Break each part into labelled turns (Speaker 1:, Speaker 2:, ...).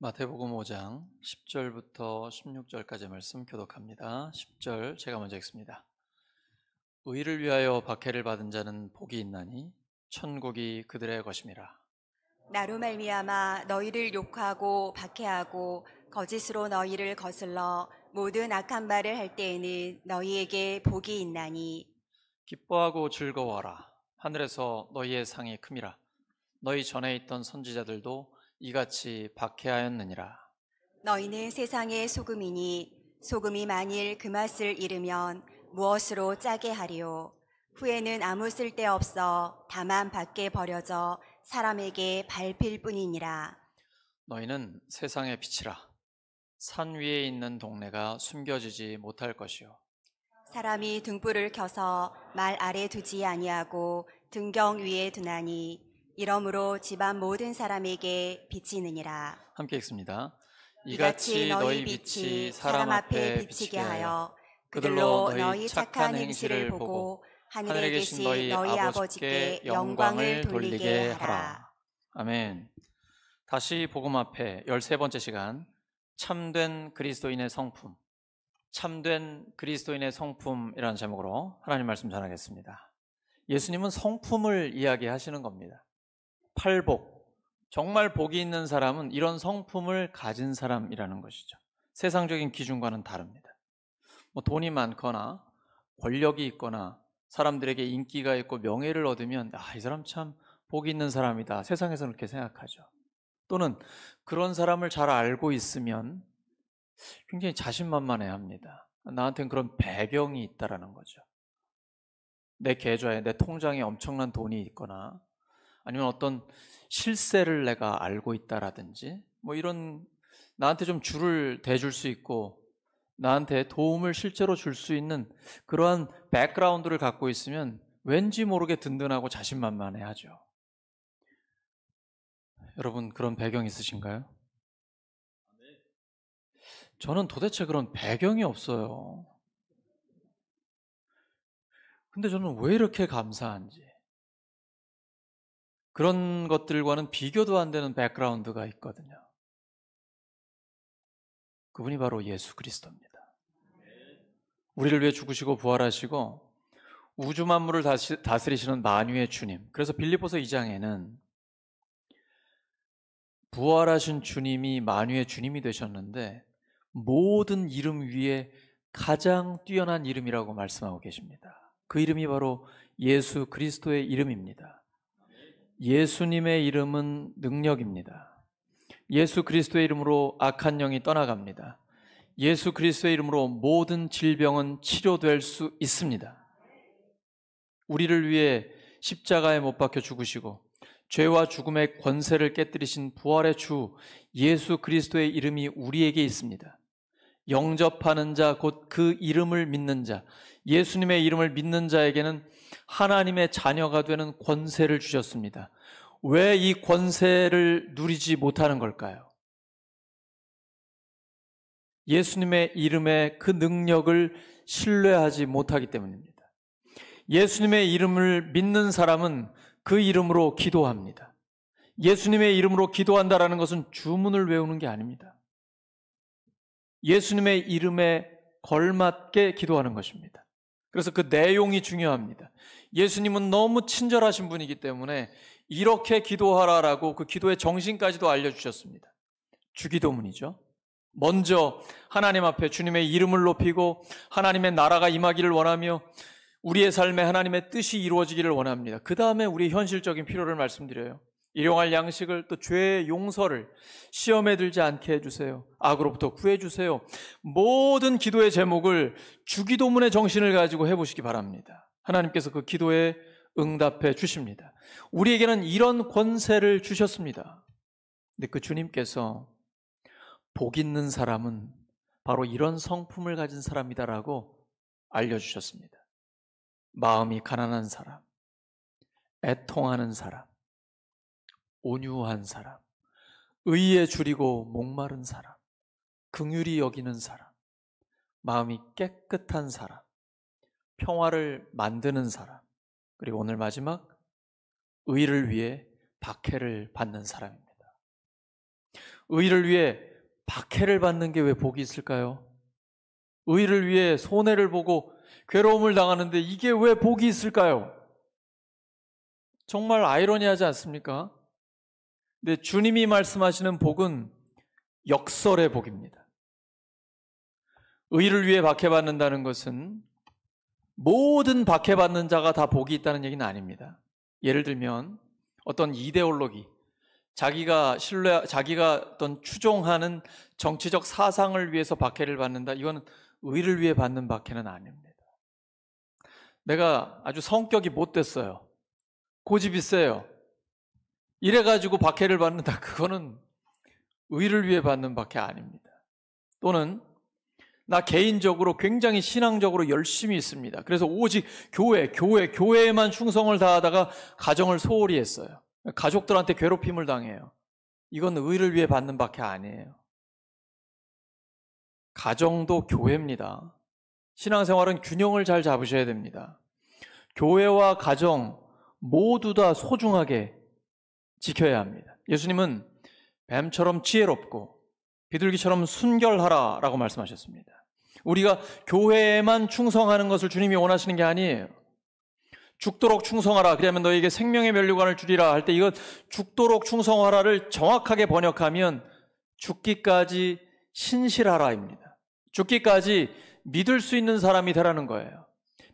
Speaker 1: 마태복음 5장 10절부터 16절까지 말씀 교독합니다. 10절 제가 먼저 읽습니다. 의를 위하여 박해를 받은 자는 복이 있나니 천국이 그들의 것임이라.
Speaker 2: 나로 말미암아 너희를 욕하고 박해하고 거짓으로 너희를 거슬러 모든 악한 말을 할 때에는 너희에게 복이 있나니
Speaker 1: 기뻐하고 즐거워하라. 하늘에서 너희의 상이 큼이라. 너희 전에 있던 선지자들도 이같이 박해하였느니라.
Speaker 2: 너희는 세상의 소금이니 소금이 만일 그 맛을 잃으면 무엇으로 짜게 하리요. 후에는 아무 쓸데없어 다만 밖에 버려져 사람에게 밟힐 뿐이니라.
Speaker 1: 너희는 세상의 빛이라. 산 위에 있는 동네가 숨겨지지 못할 것이요.
Speaker 2: 사람이 등불을 켜서 말 아래 두지 아니하고 등경 위에 두나니 이러므로 집안 모든 사람에게 비치느니라.
Speaker 1: 함께 읽습니다.
Speaker 2: 이같이 너희 빛이 사람 앞에 비치게 하여 그들로 너희 착한 행실을 보고 하늘에 계신 너희 아버지께 영광을 돌리게 하라.
Speaker 1: 아멘. 다시 복음 앞에 13번째 시간, 참된 그리스도인의 성품, 참된 그리스도인의 성품이라는 제목으로 하나님 말씀 전하겠습니다. 예수님은 성품을 이야기하시는 겁니다. 팔복, 정말 복이 있는 사람은 이런 성품을 가진 사람이라는 것이죠. 세상적인 기준과는 다릅니다. 돈이 많거나 권력이 있거나 사람들에게 인기가 있고 명예를 얻으면 이 사람 참 복이 있는 사람이다, 세상에서는 그렇게 생각하죠. 또는 그런 사람을 잘 알고 있으면 굉장히 자신만만해합니다. 나한테는 그런 배경이 있다라는 거죠. 내 계좌에, 내 통장에 엄청난 돈이 있거나 아니면 어떤 실세를 내가 알고 있다라든지 이런 나한테 좀 줄을 대줄 수 있고 나한테 도움을 실제로 줄 수 있는 그러한 백그라운드를 갖고 있으면 왠지 모르게 든든하고 자신만만해하죠. 여러분, 그런 배경 있으신가요? 저는 도대체 그런 배경이 없어요. 근데 저는 왜 이렇게 감사한지, 그런 것들과는 비교도 안 되는 백그라운드가 있거든요. 그분이 바로 예수 그리스도입니다. 우리를 위해 죽으시고 부활하시고 우주 만물을 다스리시는 만유의 주님. 그래서 빌립보서 2장에는 부활하신 주님이 만유의 주님이 되셨는데 모든 이름 위에 가장 뛰어난 이름이라고 말씀하고 계십니다. 그 이름이 바로 예수 그리스도의 이름입니다. 예수님의 이름은 능력입니다. 예수 그리스도의 이름으로 악한 영이 떠나갑니다. 예수 그리스도의 이름으로 모든 질병은 치료될 수 있습니다. 우리를 위해 십자가에 못 박혀 죽으시고 죄와 죽음의 권세를 깨뜨리신 부활의 주 예수 그리스도의 이름이 우리에게 있습니다. 영접하는 자, 곧 그 이름을 믿는 자, 예수님의 이름을 믿는 자에게는 하나님의 자녀가 되는 권세를 주셨습니다. 왜 이 권세를 누리지 못하는 걸까요? 예수님의 이름의 그 능력을 신뢰하지 못하기 때문입니다. 예수님의 이름을 믿는 사람은 그 이름으로 기도합니다. 예수님의 이름으로 기도한다라는 것은 주문을 외우는 게 아닙니다. 예수님의 이름에 걸맞게 기도하는 것입니다. 그래서 그 내용이 중요합니다. 예수님은 너무 친절하신 분이기 때문에 이렇게 기도하라라고 그 기도의 정신까지도 알려주셨습니다. 주기도문이죠. 먼저 하나님 앞에 주님의 이름을 높이고 하나님의 나라가 임하기를 원하며 우리의 삶에 하나님의 뜻이 이루어지기를 원합니다. 그 다음에 우리의 현실적인 필요를 말씀드려요. 일용할 양식을, 또 죄의 용서를, 시험에 들지 않게 해주세요. 악으로부터 구해주세요. 모든 기도의 제목을 주기도문의 정신을 가지고 해보시기 바랍니다. 하나님께서 그 기도에 응답해 주십니다. 우리에게는 이런 권세를 주셨습니다. 근데 그 주님께서 복 있는 사람은 바로 이런 성품을 가진 사람이다라고 알려주셨습니다. 마음이 가난한 사람, 애통하는 사람, 온유한 사람, 의에 줄이고 목마른 사람, 긍휼히 여기는 사람, 마음이 깨끗한 사람, 평화를 만드는 사람, 그리고 오늘 마지막 의를 위해 박해를 받는 사람입니다. 의를 위해 박해를 받는 게 왜 복이 있을까요? 의를 위해 손해를 보고 괴로움을 당하는데 이게 왜 복이 있을까요? 정말 아이러니하지 않습니까? 근데 주님이 말씀하시는 복은 역설의 복입니다. 의를 위해 박해받는다는 것은 모든 박해받는 자가 다 복이 있다는 얘기는 아닙니다. 예를 들면 어떤 이데올로기, 자기가 어떤 추종하는 정치적 사상을 위해서 박해를 받는다. 이건 의를 위해 받는 박해는 아닙니다. 내가 아주 성격이 못됐어요. 고집이 세요. 이래가지고 박해를 받는다. 그거는 의를 위해 받는 박해 아닙니다. 또는 나 개인적으로 굉장히 신앙적으로 열심히 있습니다. 그래서 오직 교회에만 충성을 다하다가 가정을 소홀히 했어요. 가족들한테 괴롭힘을 당해요. 이건 의를 위해 받는 박해 아니에요. 가정도 교회입니다. 신앙생활은 균형을 잘 잡으셔야 됩니다. 교회와 가정 모두 다 소중하게 지켜야 합니다. 예수님은 뱀처럼 지혜롭고 비둘기처럼 순결하라 라고 말씀하셨습니다. 우리가 교회에만 충성하는 것을 주님이 원하시는 게 아니에요. 죽도록 충성하라, 그러면 너에게 생명의 면류관을 주리라 할 때 이건 죽도록 충성하라를 정확하게 번역하면 죽기까지 신실하라입니다. 죽기까지 믿을 수 있는 사람이 되라는 거예요.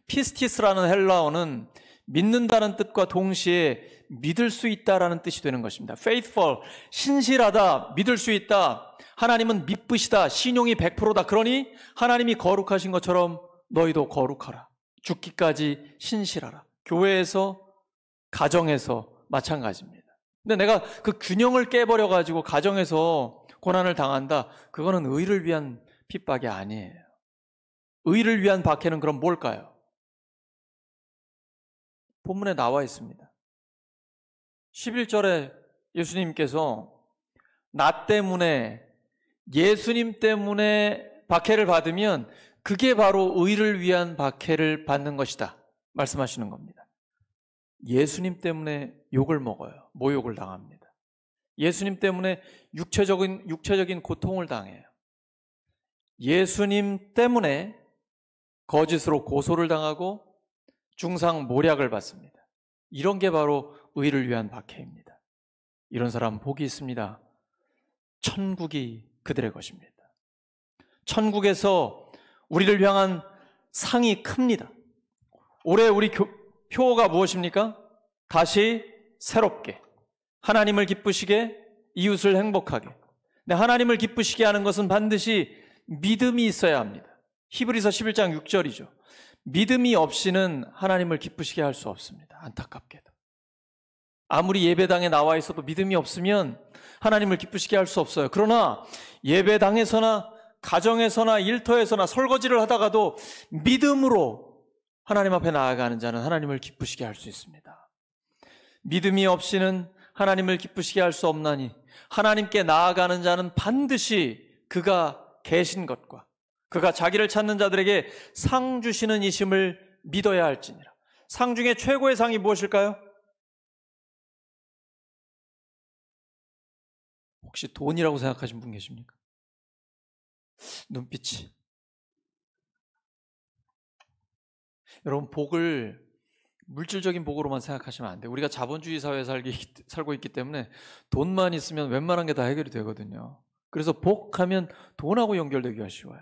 Speaker 1: 피스티스라는 헬라어는 믿는다는 뜻과 동시에 믿을 수 있다라는 뜻이 되는 것입니다. faithful, 신실하다, 믿을 수 있다. 하나님은 믿으시다, 신용이 100%다. 그러니 하나님이 거룩하신 것처럼 너희도 거룩하라. 죽기까지 신실하라. 교회에서, 가정에서 마찬가지입니다. 근데 내가 그 균형을 깨버려가지고 가정에서 고난을 당한다. 그거는 의를 위한 핍박이 아니에요. 의를 위한 박해는 그럼 뭘까요? 본문에 나와 있습니다. 11절에 예수님께서 나 때문에, 예수님 때문에 박해를 받으면 그게 바로 의를 위한 박해를 받는 것이다 말씀하시는 겁니다. 예수님 때문에 욕을 먹어요. 모욕을 당합니다. 예수님 때문에 육체적인 고통을 당해요. 예수님 때문에 거짓으로 고소를 당하고 중상 모략을 받습니다. 이런 게 바로 의를 위한 박해입니다. 이런 사람 복이 있습니다. 천국이 그들의 것입니다. 천국에서 우리를 향한 상이 큽니다. 올해 우리 표어가 무엇입니까? 다시 새롭게, 하나님을 기쁘시게, 이웃을 행복하게. 근데 하나님을 기쁘시게 하는 것은 반드시 믿음이 있어야 합니다. 히브리서 11장 6절이죠. 믿음이 없이는 하나님을 기쁘시게 할 수 없습니다. 안타깝게도. 아무리 예배당에 나와 있어도 믿음이 없으면 하나님을 기쁘시게 할 수 없어요. 그러나 예배당에서나 가정에서나 일터에서나 설거지를 하다가도 믿음으로 하나님 앞에 나아가는 자는 하나님을 기쁘시게 할 수 있습니다. 믿음이 없이는 하나님을 기쁘시게 할 수 없나니 하나님께 나아가는 자는 반드시 그가 계신 것과 그가 자기를 찾는 자들에게 상 주시는 이심을 믿어야 할지니라. 상 중에 최고의 상이 무엇일까요? 혹시 돈이라고 생각하신 분 계십니까? 눈빛이. 여러분, 복을 물질적인 복으로만 생각하시면 안 돼요. 우리가 자본주의 사회에 살고 있기 때문에 돈만 있으면 웬만한 게 다 해결이 되거든요. 그래서 복하면 돈하고 연결되기가 쉬워요.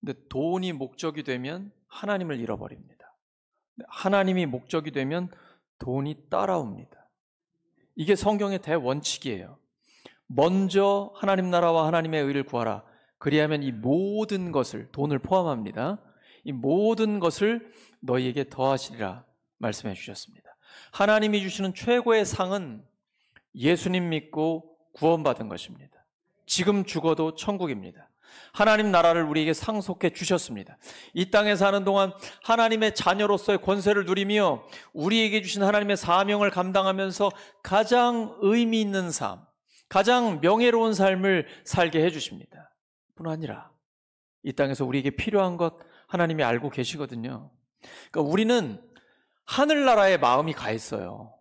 Speaker 1: 근데 돈이 목적이 되면 하나님을 잃어버립니다. 하나님이 목적이 되면 돈이 따라옵니다. 이게 성경의 대원칙이에요. 먼저 하나님 나라와 하나님의 의를 구하라. 그리하면 이 모든 것을, 돈을 포함합니다, 이 모든 것을 너희에게 더하시리라 말씀해 주셨습니다. 하나님이 주시는 최고의 상은 예수님 믿고 구원받은 것입니다. 지금 죽어도 천국입니다. 하나님 나라를 우리에게 상속해 주셨습니다. 이 땅에 사는 동안 하나님의 자녀로서의 권세를 누리며 우리에게 주신 하나님의 사명을 감당하면서 가장 의미 있는 삶, 가장 명예로운 삶을 살게 해주십니다. 뿐 아니라 이 땅에서 우리에게 필요한 것 하나님이 알고 계시거든요. 그러니까 우리는 하늘나라에 마음이 가 있어요.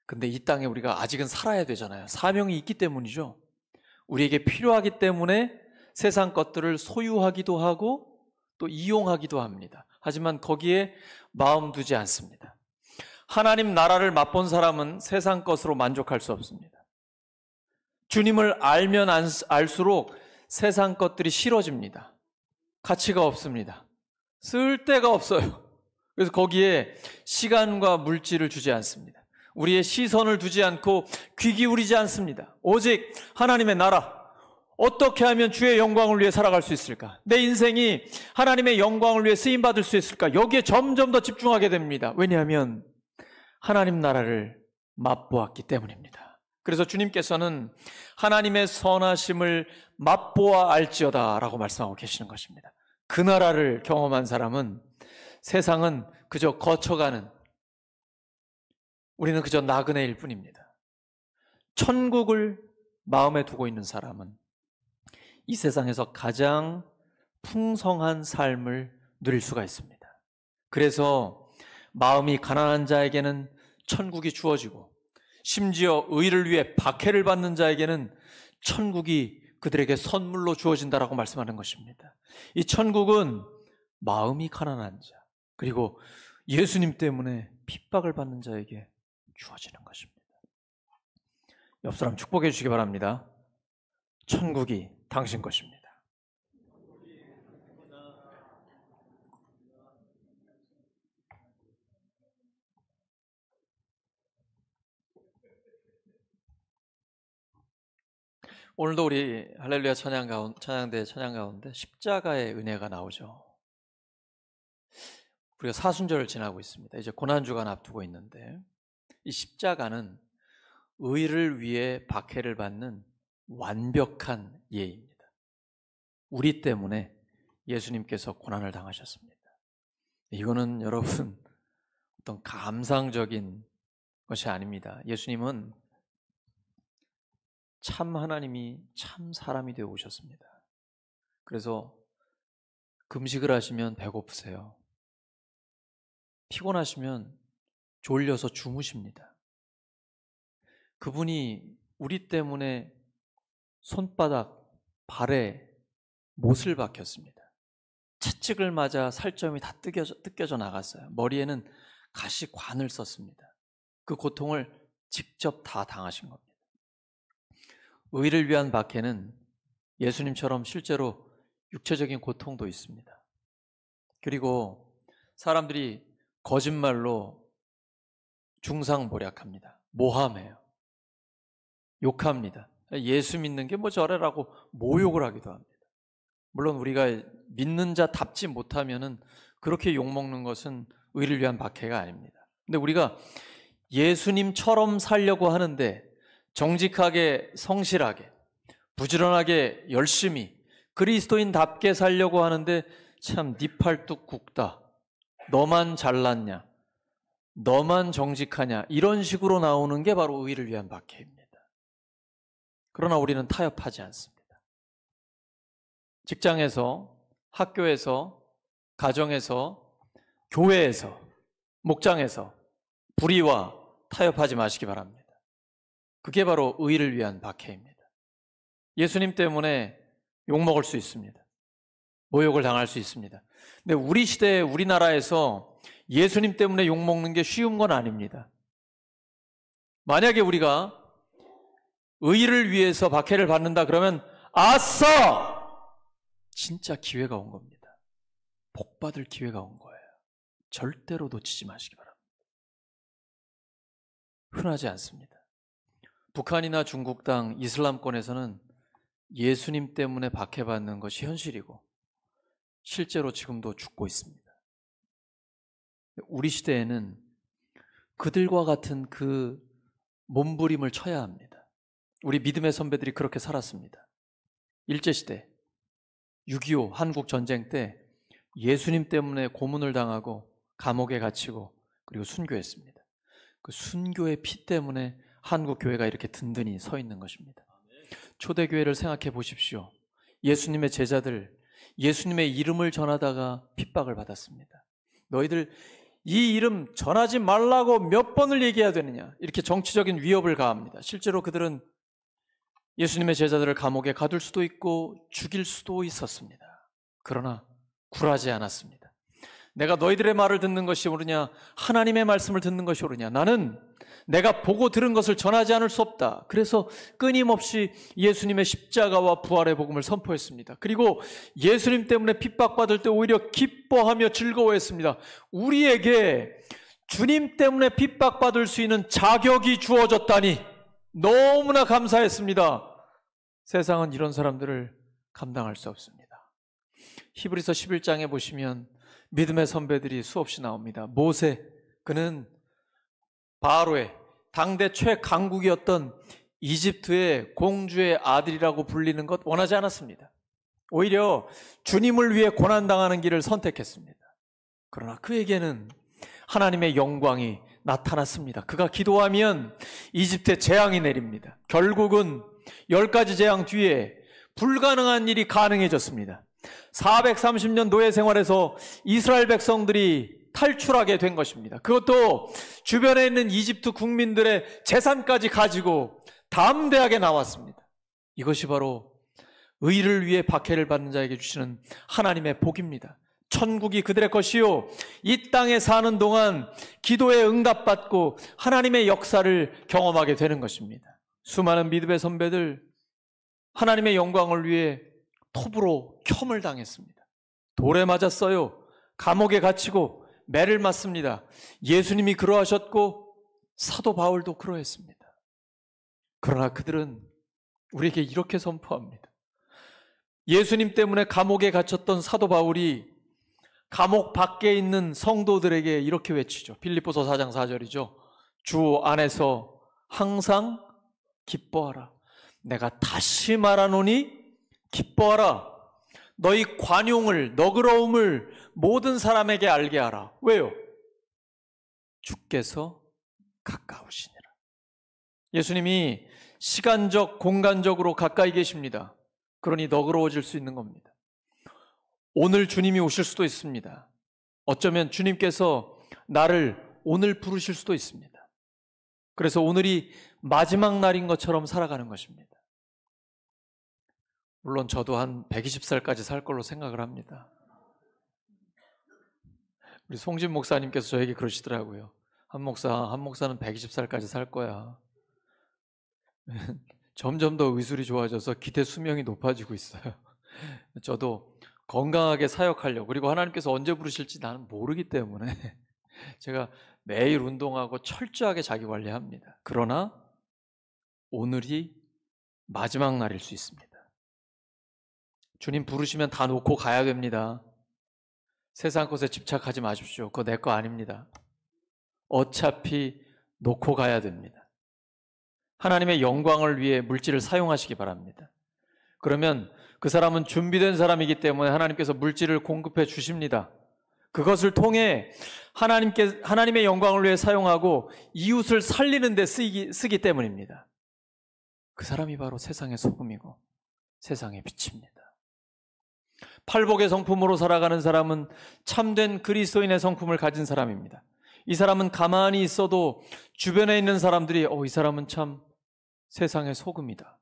Speaker 1: 근데 이 땅에 우리가 아직은 살아야 되잖아요. 사명이 있기 때문이죠. 우리에게 필요하기 때문에 세상 것들을 소유하기도 하고 또 이용하기도 합니다. 하지만 거기에 마음 두지 않습니다. 하나님 나라를 맛본 사람은 세상 것으로 만족할 수 없습니다. 주님을 알면 알수록 세상 것들이 싫어집니다. 가치가 없습니다. 쓸 데가 없어요. 그래서 거기에 시간과 물질을 주지 않습니다. 우리의 시선을 두지 않고 귀 기울이지 않습니다. 오직 하나님의 나라, 어떻게 하면 주의 영광을 위해 살아갈 수 있을까? 내 인생이 하나님의 영광을 위해 쓰임받을 수 있을까? 여기에 점점 더 집중하게 됩니다. 왜냐하면 하나님 나라를 맛보았기 때문입니다. 그래서 주님께서는 하나님의 선하심을 맛보아 알지어다 라고 말씀하고 계시는 것입니다. 그 나라를 경험한 사람은 세상은 그저 거쳐가는, 우리는 그저 나그네일 뿐입니다. 천국을 마음에 두고 있는 사람은 이 세상에서 가장 풍성한 삶을 누릴 수가 있습니다. 그래서 마음이 가난한 자에게는 천국이 주어지고, 심지어 의를 위해 박해를 받는 자에게는 천국이 그들에게 선물로 주어진다라고 말씀하는 것입니다. 이 천국은 마음이 가난한 자, 그리고 예수님 때문에 핍박을 받는 자에게 주어지는 것입니다. 옆 사람 축복해 주시기 바랍니다. 천국이 당신 것입니다. 오늘도 우리 할렐루야 찬양대 찬양 가운데 십자가의 은혜가 나오죠. 우리가 사순절을 지나고 있습니다. 이제 고난주간 앞두고 있는데, 이 십자가는 의를 위해 박해를 받는 완벽한 예입니다. 우리 때문에 예수님께서 고난을 당하셨습니다. 이거는 여러분 어떤 감상적인 것이 아닙니다. 예수님은 참 하나님이 참 사람이 되어 오셨습니다. 그래서 금식을 하시면 배고프세요. 피곤하시면 졸려서 주무십니다. 그분이 우리 때문에 손바닥, 발에 못을 박혔습니다. 채찍을 맞아 살점이 다 뜯겨져 나갔어요. 머리에는 가시관을 썼습니다. 그 고통을 직접 다 당하신 겁니다. 의를 위한 박해는 예수님처럼 실제로 육체적인 고통도 있습니다. 그리고 사람들이 거짓말로 중상모략합니다. 모함해요. 욕합니다. 예수 믿는 게 뭐 저래라고 모욕을 하기도 합니다. 물론 우리가 믿는 자답지 못하면은 그렇게 욕먹는 것은 의를 위한 박해가 아닙니다. 근데 우리가 예수님처럼 살려고 하는데 정직하게, 성실하게, 부지런하게, 열심히 그리스도인답게 살려고 하는데 참 네 팔뚝 굽다, 너만 잘났냐, 너만 정직하냐, 이런 식으로 나오는 게 바로 의를 위한 박해입니다. 그러나 우리는 타협하지 않습니다. 직장에서, 학교에서, 가정에서, 교회에서, 목장에서 불의와 타협하지 마시기 바랍니다. 그게 바로 의를 위한 박해입니다. 예수님 때문에 욕먹을 수 있습니다. 모욕을 당할 수 있습니다. 근데 우리 시대에 우리나라에서 예수님 때문에 욕먹는 게 쉬운 건 아닙니다. 만약에 우리가 의를 위해서 박해를 받는다 그러면 아싸! 진짜 기회가 온 겁니다. 복받을 기회가 온 거예요. 절대로 놓치지 마시기 바랍니다. 흔하지 않습니다. 북한이나 중국 당 이슬람권에서는 예수님 때문에 박해받는 것이 현실이고 실제로 지금도 죽고 있습니다. 우리 시대에는 그들과 같은 그 몸부림을 쳐야 합니다. 우리 믿음의 선배들이 그렇게 살았습니다. 일제시대 6.25 한국전쟁 때 예수님 때문에 고문을 당하고 감옥에 갇히고 그리고 순교했습니다. 그 순교의 피 때문에 한국 교회가 이렇게 든든히 서 있는 것입니다. 초대교회를 생각해 보십시오. 예수님의 제자들, 예수님의 이름을 전하다가 핍박을 받았습니다. 너희들 이 이름 전하지 말라고 몇 번을 얘기해야 되느냐, 이렇게 정치적인 위협을 가합니다. 실제로 그들은 예수님의 제자들을 감옥에 가둘 수도 있고 죽일 수도 있었습니다. 그러나 굴하지 않았습니다. 내가 너희들의 말을 듣는 것이 옳으냐, 하나님의 말씀을 듣는 것이 옳으냐, 나는 내가 보고 들은 것을 전하지 않을 수 없다. 그래서 끊임없이 예수님의 십자가와 부활의 복음을 선포했습니다. 그리고 예수님 때문에 핍박받을 때 오히려 기뻐하며 즐거워했습니다. 우리에게 주님 때문에 핍박받을 수 있는 자격이 주어졌다니 너무나 감사했습니다. 세상은 이런 사람들을 감당할 수 없습니다. 히브리서 11장에 보시면 믿음의 선배들이 수없이 나옵니다. 모세, 그는 바로의 당대 최강국이었던 이집트의 공주의 아들이라고 불리는 것 원하지 않았습니다. 오히려 주님을 위해 고난당하는 길을 선택했습니다. 그러나 그에게는 하나님의 영광이 나타났습니다. 그가 기도하면 이집트에 재앙이 내립니다. 결국은 10가지 재앙 뒤에 불가능한 일이 가능해졌습니다. 430년 노예 생활에서 이스라엘 백성들이 탈출하게 된 것입니다. 그것도 주변에 있는 이집트 국민들의 재산까지 가지고 담대하게 나왔습니다. 이것이 바로 의를 위해 박해를 받는 자에게 주시는 하나님의 복입니다. 천국이 그들의 것이요, 이 땅에 사는 동안 기도에 응답받고 하나님의 역사를 경험하게 되는 것입니다. 수많은 믿음의 선배들, 하나님의 영광을 위해 톱으로 켬을 당했습니다. 돌에 맞았어요. 감옥에 갇히고 매를 맞습니다. 예수님이 그러하셨고 사도 바울도 그러했습니다. 그러나 그들은 우리에게 이렇게 선포합니다. 예수님 때문에 감옥에 갇혔던 사도 바울이 감옥 밖에 있는 성도들에게 이렇게 외치죠. 빌립보서 4장 4절이죠. 주 안에서 항상 기뻐하라. 내가 다시 말하노니 기뻐하라. 너희 관용을, 너그러움을 모든 사람에게 알게 하라. 왜요? 주께서 가까우시니라. 예수님이 시간적, 공간적으로 가까이 계십니다. 그러니 너그러워질 수 있는 겁니다. 오늘 주님이 오실 수도 있습니다. 어쩌면 주님께서 나를 오늘 부르실 수도 있습니다. 그래서 오늘이 마지막 날인 것처럼 살아가는 것입니다. 물론 저도 한 120살까지 살 걸로 생각을 합니다. 우리 송진 목사님께서 저에게 그러시더라고요. 한 목사는 120살까지 살 거야. 점점 더 의술이 좋아져서 기대 수명이 높아지고 있어요. 저도 건강하게 사역하려고, 그리고 하나님께서 언제 부르실지 나는 모르기 때문에 제가 매일 운동하고 철저하게 자기 관리합니다. 그러나 오늘이 마지막 날일 수 있습니다. 주님 부르시면 다 놓고 가야 됩니다. 세상 것에 집착하지 마십시오. 그거 내 거 아닙니다. 어차피 놓고 가야 됩니다. 하나님의 영광을 위해 물질을 사용하시기 바랍니다. 그러면 그 사람은 준비된 사람이기 때문에 하나님께서 물질을 공급해 주십니다. 그것을 통해 하나님의 영광을 위해 사용하고 이웃을 살리는 데 쓰기 때문입니다. 그 사람이 바로 세상의 소금이고 세상의 빛입니다. 팔복의 성품으로 살아가는 사람은 참된 그리스도인의 성품을 가진 사람입니다. 이 사람은 가만히 있어도 주변에 있는 사람들이 이 사람은 참 세상의 소금이다,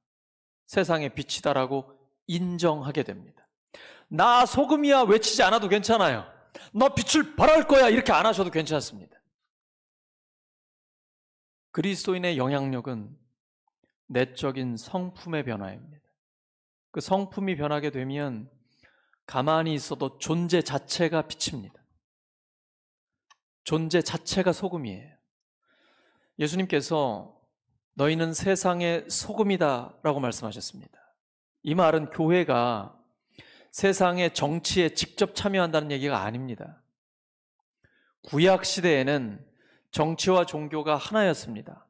Speaker 1: 세상의 빛이다라고 인정하게 됩니다. 나 소금이야 외치지 않아도 괜찮아요. 너 빛을 발할 거야 이렇게 안 하셔도 괜찮습니다. 그리스도인의 영향력은 내적인 성품의 변화입니다. 그 성품이 변하게 되면 가만히 있어도 존재 자체가 빛입니다. 존재 자체가 소금이에요. 예수님께서 너희는 세상의 소금이다 라고 말씀하셨습니다. 이 말은 교회가 세상의 정치에 직접 참여한다는 얘기가 아닙니다. 구약 시대에는 정치와 종교가 하나였습니다.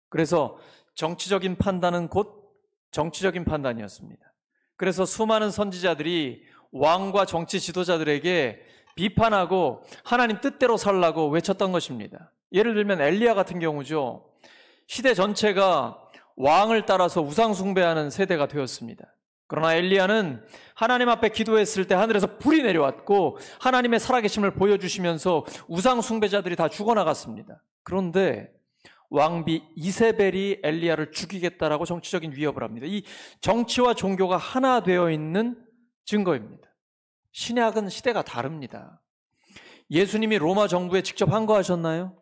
Speaker 1: 그래서 정치적인 판단은 곧 정치적인 판단이었습니다. 그래서 수많은 선지자들이 왕과 정치 지도자들에게 비판하고 하나님 뜻대로 살라고 외쳤던 것입니다. 예를 들면 엘리야 같은 경우죠. 시대 전체가 왕을 따라서 우상 숭배하는 세대가 되었습니다. 그러나 엘리야는 하나님 앞에 기도했을 때 하늘에서 불이 내려왔고 하나님의 살아계심을 보여주시면서 우상 숭배자들이 다 죽어나갔습니다. 그런데 왕비 이세벨이 엘리야를 죽이겠다라고 정치적인 위협을 합니다. 이 정치와 종교가 하나 되어 있는 증거입니다. 신약은 시대가 다릅니다. 예수님이 로마 정부에 직접 항거하셨나요?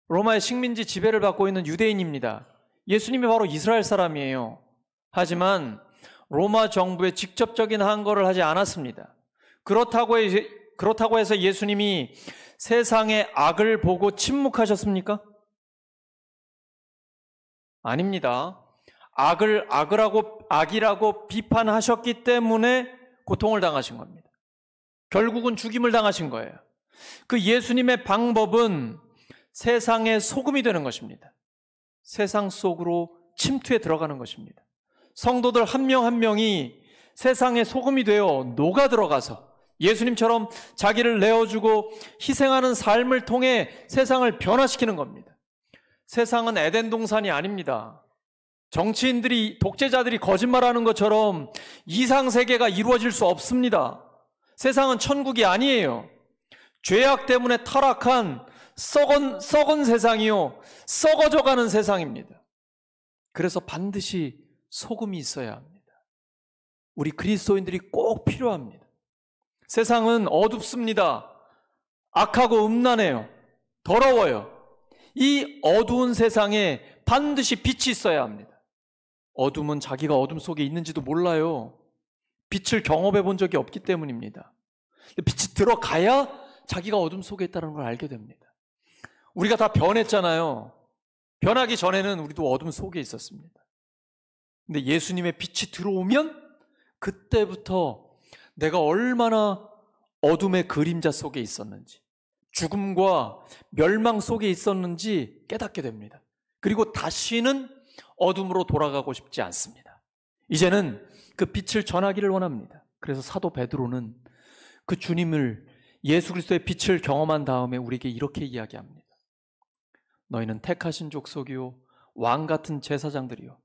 Speaker 1: 로마의 식민지 지배를 받고 있는 유대인입니다. 예수님이 바로 이스라엘 사람이에요. 하지만 로마 정부에 직접적인 항거를 하지 않았습니다. 그렇다고 해서 예수님이 세상의 악을 보고 침묵하셨습니까? 아닙니다. 악이라고 비판하셨기 때문에 고통을 당하신 겁니다. 결국은 죽임을 당하신 거예요. 그 예수님의 방법은 세상의 소금이 되는 것입니다. 세상 속으로 침투해 들어가는 것입니다. 성도들 한 명 한 명이 세상의 소금이 되어 녹아 들어가서 예수님처럼 자기를 내어주고 희생하는 삶을 통해 세상을 변화시키는 겁니다. 세상은 에덴 동산이 아닙니다. 정치인들이, 독재자들이 거짓말하는 것처럼 이상세계가 이루어질 수 없습니다. 세상은 천국이 아니에요. 죄악 때문에 타락한 썩은 세상이요, 썩어져가는 세상입니다. 그래서 반드시 소금이 있어야 합니다. 우리 그리스도인들이 꼭 필요합니다. 세상은 어둡습니다. 악하고 음란해요. 더러워요. 이 어두운 세상에 반드시 빛이 있어야 합니다. 어둠은 자기가 어둠 속에 있는지도 몰라요. 빛을 경험해 본 적이 없기 때문입니다. 빛이 들어가야 자기가 어둠 속에 있다는 걸 알게 됩니다. 우리가 다 변했잖아요. 변하기 전에는 우리도 어둠 속에 있었습니다. 근데 예수님의 빛이 들어오면 그때부터 내가 얼마나 어둠의 그림자 속에 있었는지, 죽음과 멸망 속에 있었는지 깨닫게 됩니다. 그리고 다시는 어둠으로 돌아가고 싶지 않습니다. 이제는 그 빛을 전하기를 원합니다. 그래서 사도 베드로는 그 주님을, 예수 그리스도의 빛을 경험한 다음에 우리에게 이렇게 이야기합니다. 너희는 택하신 족속이요, 왕 같은 제사장들이요,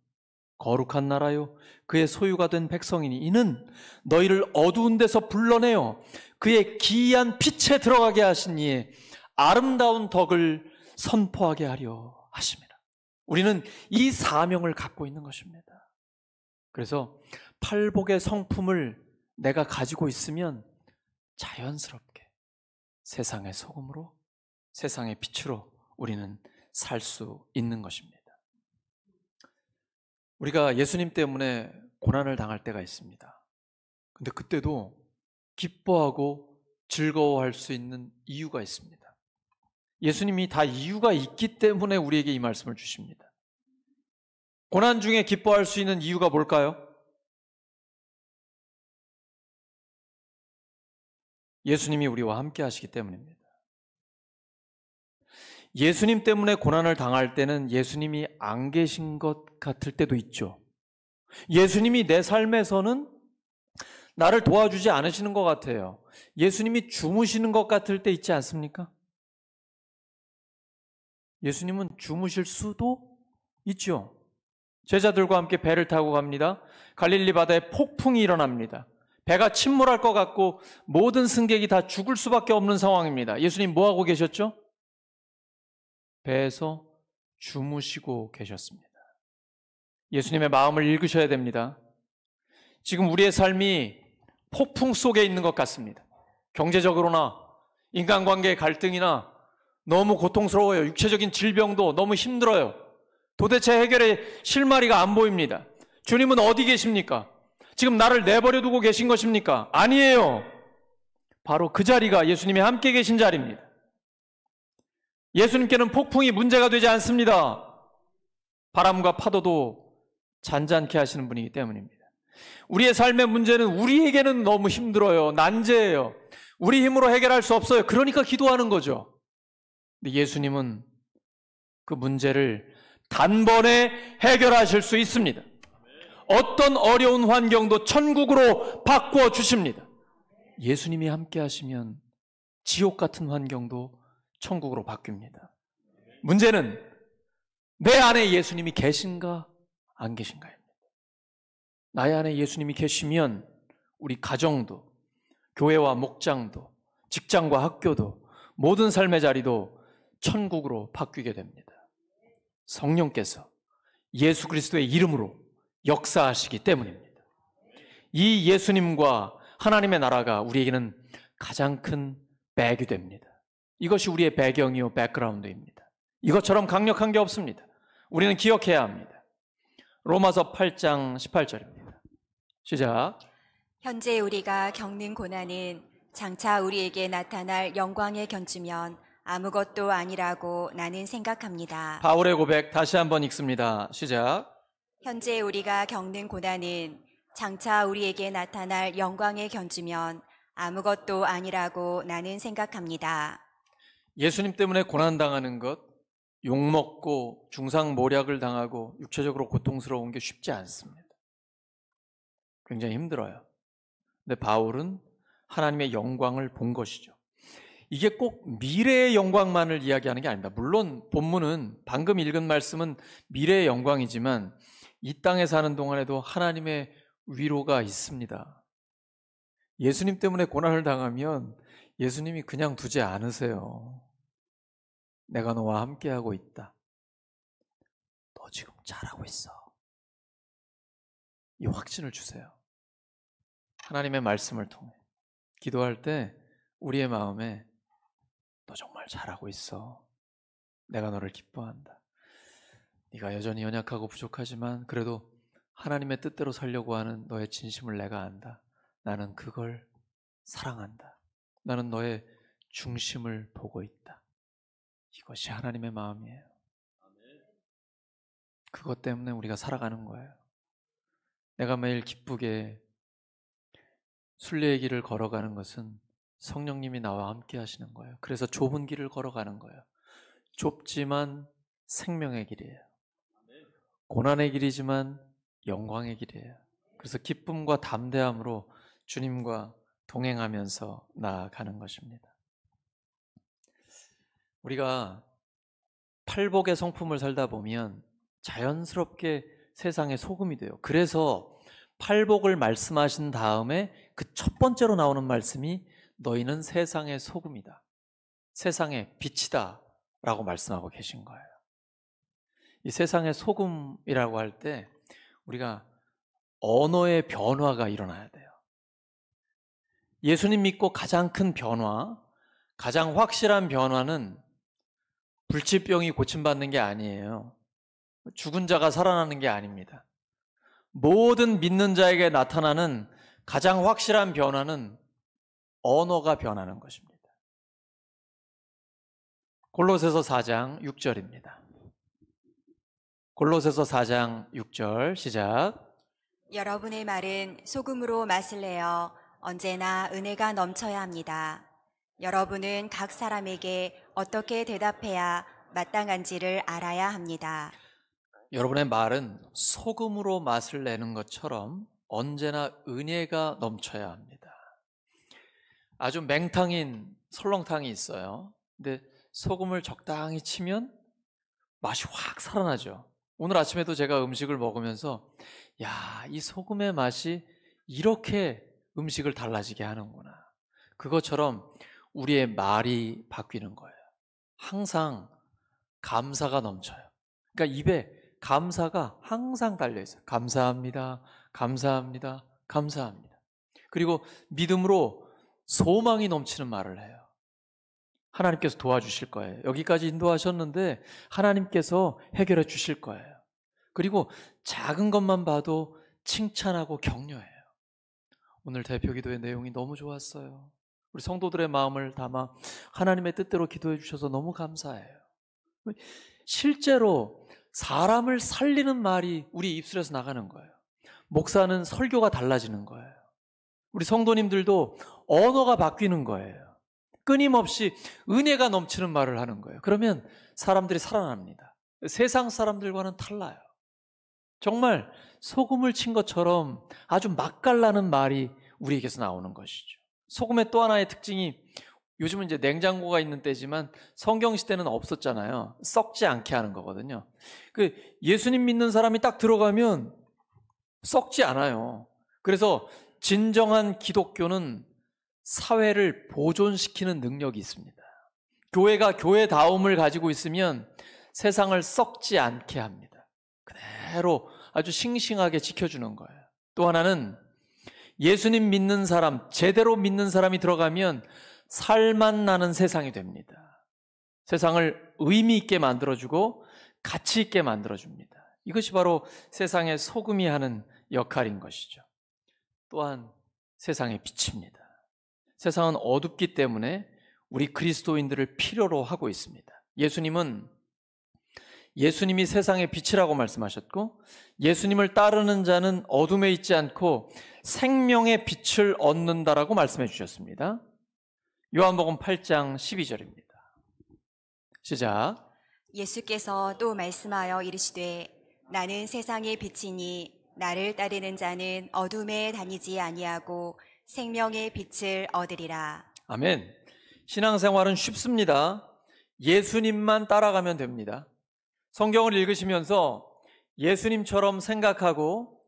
Speaker 1: 거룩한 나라요, 그의 소유가 된 백성이니 이는 너희를 어두운 데서 불러내어 그의 기이한 빛에 들어가게 하신 이의 아름다운 덕을 선포하게 하려 하심이라. 우리는 이 사명을 갖고 있는 것입니다. 그래서 팔복의 성품을 내가 가지고 있으면 자연스럽게 세상의 소금으로, 세상의 빛으로 우리는 살 수 있는 것입니다. 우리가 예수님 때문에 고난을 당할 때가 있습니다. 근데 그때도 기뻐하고 즐거워할 수 있는 이유가 있습니다. 예수님이 다 이유가 있기 때문에 우리에게 이 말씀을 주십니다. 고난 중에 기뻐할 수 있는 이유가 뭘까요? 예수님이 우리와 함께 하시기 때문입니다. 예수님 때문에 고난을 당할 때는 예수님이 안 계신 것 같을 때도 있죠. 예수님이 내 삶에서는 나를 도와주지 않으시는 것 같아요. 예수님이 주무시는 것 같을 때 있지 않습니까? 예수님은 주무실 수도 있죠. 제자들과 함께 배를 타고 갑니다. 갈릴리 바다에 폭풍이 일어납니다. 배가 침몰할 것 같고 모든 승객이 다 죽을 수밖에 없는 상황입니다. 예수님 뭐 하고 계셨죠? 배에서 주무시고 계셨습니다. 예수님의 마음을 읽으셔야 됩니다. 지금 우리의 삶이 폭풍 속에 있는 것 같습니다. 경제적으로나 인간관계의 갈등이나 너무 고통스러워요. 육체적인 질병도 너무 힘들어요. 도대체 해결의 실마리가 안 보입니다. 주님은 어디 계십니까? 지금 나를 내버려 두고 계신 것입니까? 아니에요. 바로 그 자리가 예수님이 함께 계신 자리입니다. 예수님께는 폭풍이 문제가 되지 않습니다. 바람과 파도도 잔잔케 하시는 분이기 때문입니다. 우리의 삶의 문제는 우리에게는 너무 힘들어요. 난제예요. 우리 힘으로 해결할 수 없어요. 그러니까 기도하는 거죠. 근데 예수님은 그 문제를 단번에 해결하실 수 있습니다. 어떤 어려운 환경도 천국으로 바꾸어 주십니다. 예수님이 함께 하시면 지옥 같은 환경도 천국으로 바뀝니다. 문제는 내 안에 예수님이 계신가 안 계신가입니다. 나의 안에 예수님이 계시면 우리 가정도, 교회와 목장도, 직장과 학교도, 모든 삶의 자리도 천국으로 바뀌게 됩니다. 성령께서 예수 그리스도의 이름으로 역사하시기 때문입니다. 이 예수님과 하나님의 나라가 우리에게는 가장 큰 백이 됩니다. 이것이 우리의 배경이요 백그라운드입니다. 이것처럼 강력한 게 없습니다. 우리는 기억해야 합니다. 로마서 8장 18절입니다. 시작.
Speaker 2: 현재 우리가 겪는 고난은 장차 우리에게 나타날 영광에 견주면 아무것도 아니라고 나는 생각합니다.
Speaker 1: 바울의 고백 다시 한번 읽습니다. 시작.
Speaker 2: 현재 우리가 겪는 고난은 장차 우리에게 나타날 영광에 견주면 아무것도 아니라고 나는 생각합니다.
Speaker 1: 예수님 때문에 고난당하는 것, 욕먹고 중상모략을 당하고 육체적으로 고통스러운 게 쉽지 않습니다. 굉장히 힘들어요. 근데 바울은 하나님의 영광을 본 것이죠. 이게 꼭 미래의 영광만을 이야기하는 게 아닙니다. 물론 본문은 방금 읽은 말씀은 미래의 영광이지만 이 땅에 사는 동안에도 하나님의 위로가 있습니다. 예수님 때문에 고난을 당하면 예수님이 그냥 두지 않으세요. 내가 너와 함께하고 있다. 너 지금 잘하고 있어. 이 확신을 주세요. 하나님의 말씀을 통해 기도할 때 우리의 마음에 너 정말 잘하고 있어. 내가 너를 기뻐한다. 네가 여전히 연약하고 부족하지만 그래도 하나님의 뜻대로 살려고 하는 너의 진심을 내가 안다. 나는 그걸 사랑한다. 나는 너의 중심을 보고 있다. 이것이 하나님의 마음이에요. 그것 때문에 우리가 살아가는 거예요. 내가 매일 기쁘게 순례의 길을 걸어가는 것은 성령님이 나와 함께 하시는 거예요. 그래서 좁은 길을 걸어가는 거예요. 좁지만 생명의 길이에요. 고난의 길이지만 영광의 길이에요. 그래서 기쁨과 담대함으로 주님과 동행하면서 나아가는 것입니다. 우리가 팔복의 성품을 살다 보면 자연스럽게 세상의 소금이 돼요. 그래서 팔복을 말씀하신 다음에 그 첫 번째로 나오는 말씀이 너희는 세상의 소금이다. 세상의 빛이다 라고 말씀하고 계신 거예요. 이 세상의 소금이라고 할 때 우리가 언어의 변화가 일어나야 돼요. 예수님 믿고 가장 큰 변화, 가장 확실한 변화는 불치병이 고침받는 게 아니에요. 죽은 자가 살아나는 게 아닙니다. 모든 믿는 자에게 나타나는 가장 확실한 변화는 언어가 변하는 것입니다. 골로새서 4장 6절입니다. 골로새서 4장 6절 시작.
Speaker 2: 여러분의 말은 소금으로 맛을 내어 언제나 은혜가 넘쳐야 합니다. 여러분은 각 사람에게 어떻게 대답해야 마땅한지를 알아야 합니다.
Speaker 1: 여러분의 말은 소금으로 맛을 내는 것처럼 언제나 은혜가 넘쳐야 합니다. 아주 맹탕인 설렁탕이 있어요. 근데 소금을 적당히 치면 맛이 확 살아나죠. 오늘 아침에도 제가 음식을 먹으면서 야, 이 소금의 맛이 이렇게 음식을 달라지게 하는구나. 그것처럼 우리의 말이 바뀌는 거예요. 항상 감사가 넘쳐요. 그러니까 입에 감사가 항상 달려있어요. 감사합니다. 감사합니다. 감사합니다. 그리고 믿음으로 소망이 넘치는 말을 해요. 하나님께서 도와주실 거예요. 여기까지 인도하셨는데 하나님께서 해결해 주실 거예요. 그리고 작은 것만 봐도 칭찬하고 격려해요. 오늘 대표기도의 내용이 너무 좋았어요. 우리 성도들의 마음을 담아 하나님의 뜻대로 기도해 주셔서 너무 감사해요. 실제로 사람을 살리는 말이 우리 입술에서 나가는 거예요. 목사는 설교가 달라지는 거예요. 우리 성도님들도 언어가 바뀌는 거예요. 끊임없이 은혜가 넘치는 말을 하는 거예요. 그러면 사람들이 살아납니다. 세상 사람들과는 달라요. 정말 소금을 친 것처럼 아주 맛깔나는 말이 우리에게서 나오는 것이죠. 소금의 또 하나의 특징이 요즘은 이제 냉장고가 있는 때지만 성경 시대는 없었잖아요. 썩지 않게 하는 거거든요. 그 예수님 믿는 사람이 딱 들어가면 썩지 않아요. 그래서 진정한 기독교는 사회를 보존시키는 능력이 있습니다. 교회가 교회다움을 가지고 있으면 세상을 썩지 않게 합니다. 그대로 아주 싱싱하게 지켜주는 거예요. 또 하나는 예수님 믿는 사람, 제대로 믿는 사람이 들어가면 살맛 나는 세상이 됩니다. 세상을 의미 있게 만들어주고 가치 있게 만들어줍니다. 이것이 바로 세상의 소금이 하는 역할인 것이죠. 또한 세상의 빛입니다. 세상은 어둡기 때문에 우리 그리스도인들을 필요로 하고 있습니다. 예수님이 세상의 빛이라고 말씀하셨고, 예수님을 따르는 자는 어둠에 있지 않고 생명의 빛을 얻는다라고 말씀해 주셨습니다. 요한복음 8장 12절입니다. 시작.
Speaker 2: 예수께서 또 말씀하여 이르시되 나는 세상의 빛이니 나를 따르는 자는 어둠에 다니지 아니하고 생명의 빛을 얻으리라.
Speaker 1: 아멘. 신앙생활은 쉽습니다. 예수님만 따라가면 됩니다. 성경을 읽으시면서 예수님처럼 생각하고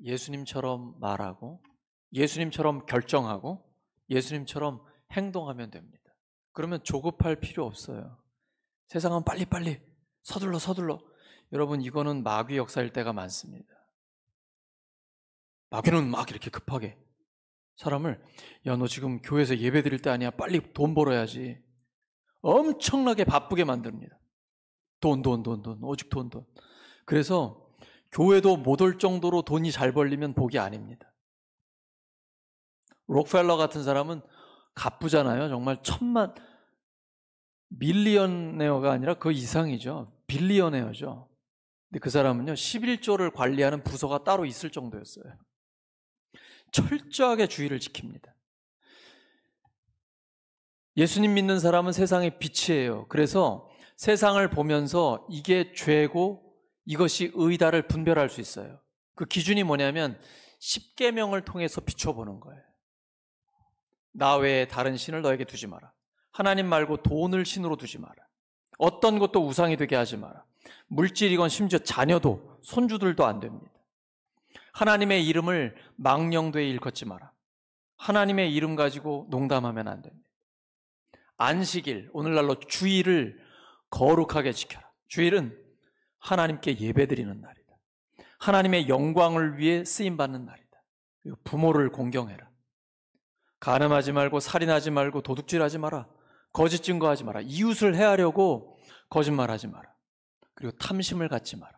Speaker 1: 예수님처럼 말하고 예수님처럼 결정하고 예수님처럼 행동하면 됩니다. 그러면 조급할 필요 없어요. 세상은 빨리빨리 서둘러. 여러분, 이거는 마귀 역사일 때가 많습니다. 마귀는 막 이렇게 급하게 사람을, 야, 너 지금 교회에서 예배 드릴 때 아니야, 빨리 돈 벌어야지, 엄청나게 바쁘게 만듭니다. 돈, 오직 돈. 그래서 교회도 못 올 정도로 돈이 잘 벌리면 복이 아닙니다. 록펠러 같은 사람은 가쁘잖아요. 정말 밀리언웨어가 아니라 그 이상이죠. 빌리언웨어죠. 근데 그 사람은요, 11조를 관리하는 부서가 따로 있을 정도였어요. 철저하게 주의를 지킵니다. 예수님 믿는 사람은 세상의 빛이에요. 그래서 세상을 보면서 이게 죄고 이것이 의다를 분별할 수 있어요. 그 기준이 뭐냐면 10계명을 통해서 비춰보는 거예요. 나 외에 다른 신을 너에게 두지 마라. 하나님 말고 돈을 신으로 두지 마라. 어떤 것도 우상이 되게 하지 마라. 물질이건 심지어 자녀도, 손주들도 안 됩니다. 하나님의 이름을 망령되이 일컫지 마라. 하나님의 이름 가지고 농담하면 안 됩니다. 안식일, 오늘날로 주일을 거룩하게 지켜라. 주일은 하나님께 예배드리는 날이다. 하나님의 영광을 위해 쓰임받는 날이다. 그리고 부모를 공경해라. 간음하지 말고, 살인하지 말고, 도둑질하지 마라. 거짓 증거하지 마라. 이웃을 해하려고 거짓말하지 마라. 그리고 탐심을 갖지 마라.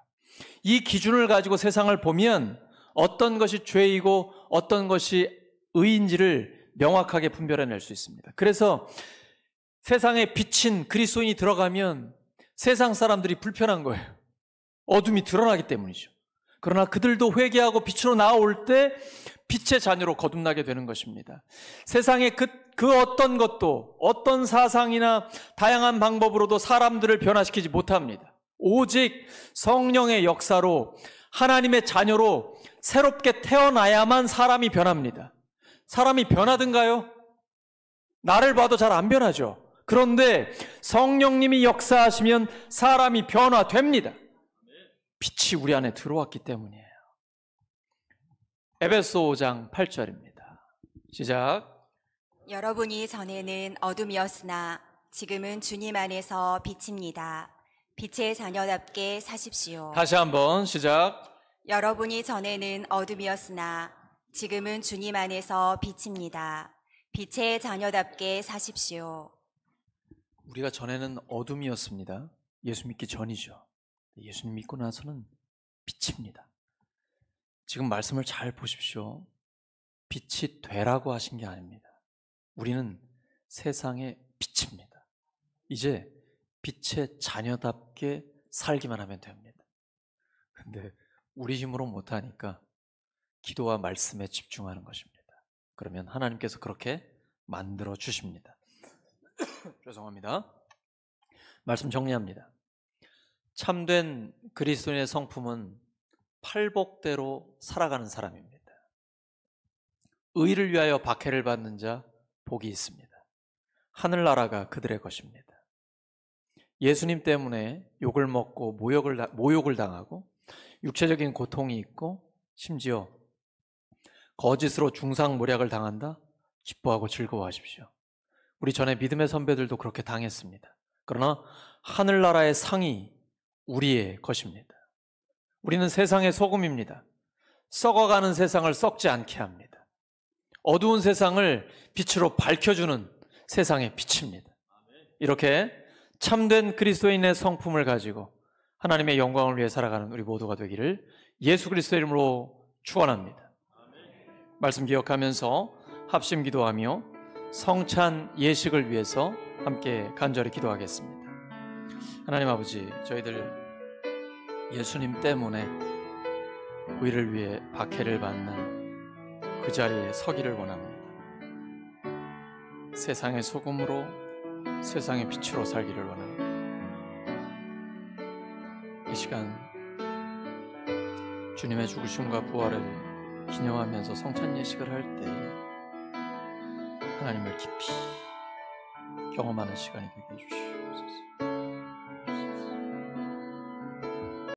Speaker 1: 이 기준을 가지고 세상을 보면 어떤 것이 죄이고 어떤 것이 의인지를 명확하게 분별해낼 수 있습니다. 그래서 세상에 비친 그리스도인이 들어가면 세상 사람들이 불편한 거예요. 어둠이 드러나기 때문이죠. 그러나 그들도 회개하고 빛으로 나올 때 빛의 자녀로 거듭나게 되는 것입니다. 세상의 그 어떤 것도, 어떤 사상이나 다양한 방법으로도 사람들을 변화시키지 못합니다. 오직 성령의 역사로 하나님의 자녀로 새롭게 태어나야만 사람이 변합니다. 사람이 변하든가요? 나를 봐도 잘 안 변하죠. 그런데 성령님이 역사하시면 사람이 변화됩니다. 빛이 우리 안에 들어왔기 때문이에요. 에베소 5장 8절입니다. 시작.
Speaker 2: 여러분이 전에는 어둠이었으나 지금은 주님 안에서 빛입니다. 빛의 자녀답게 사십시오.
Speaker 1: 다시 한번 시작.
Speaker 2: 여러분이 전에는 어둠이었으나 지금은 주님 안에서 빛입니다. 빛의 자녀답게 사십시오.
Speaker 1: 우리가 전에는 어둠이었습니다. 예수 믿기 전이죠. 예수님 믿고 나서는 빛입니다. 지금 말씀을 잘 보십시오. 빛이 되라고 하신 게 아닙니다. 우리는 세상의 빛입니다. 이제 빛의 자녀답게 살기만 하면 됩니다. 근데 우리 힘으로 못하니까 기도와 말씀에 집중하는 것입니다. 그러면 하나님께서 그렇게 만들어 주십니다. 죄송합니다. 말씀 정리합니다. 참된 그리스도인의 성품은 팔복대로 살아가는 사람입니다. 의를 위하여 박해를 받는 자 복이 있습니다. 하늘나라가 그들의 것입니다. 예수님 때문에 욕을 먹고 모욕을 당하고 육체적인 고통이 있고 심지어 거짓으로 중상모략을 당한다? 기뻐하고 즐거워하십시오. 우리 전에 믿음의 선배들도 그렇게 당했습니다. 그러나 하늘나라의 상이 우리의 것입니다. 우리는 세상의 소금입니다. 썩어가는 세상을 썩지 않게 합니다. 어두운 세상을 빛으로 밝혀주는 세상의 빛입니다. 이렇게 참된 그리스도인의 성품을 가지고 하나님의 영광을 위해 살아가는 우리 모두가 되기를 예수 그리스도의 이름으로 축원합니다. 말씀 기억하면서 합심 기도하며 성찬 예식을 위해서 함께 간절히 기도하겠습니다. 하나님 아버지, 저희들 예수님 때문에 의를 위해 박해를 받는 그 자리에 서기를 원합니다. 세상의 소금으로 세상의 빛으로 살기를 원합니다. 이 시간 주님의 죽으심과 부활을 기념하면서 성찬 예식을 할 때 하나님을 깊이 경험하는 시간이 되게 해주시옵소서.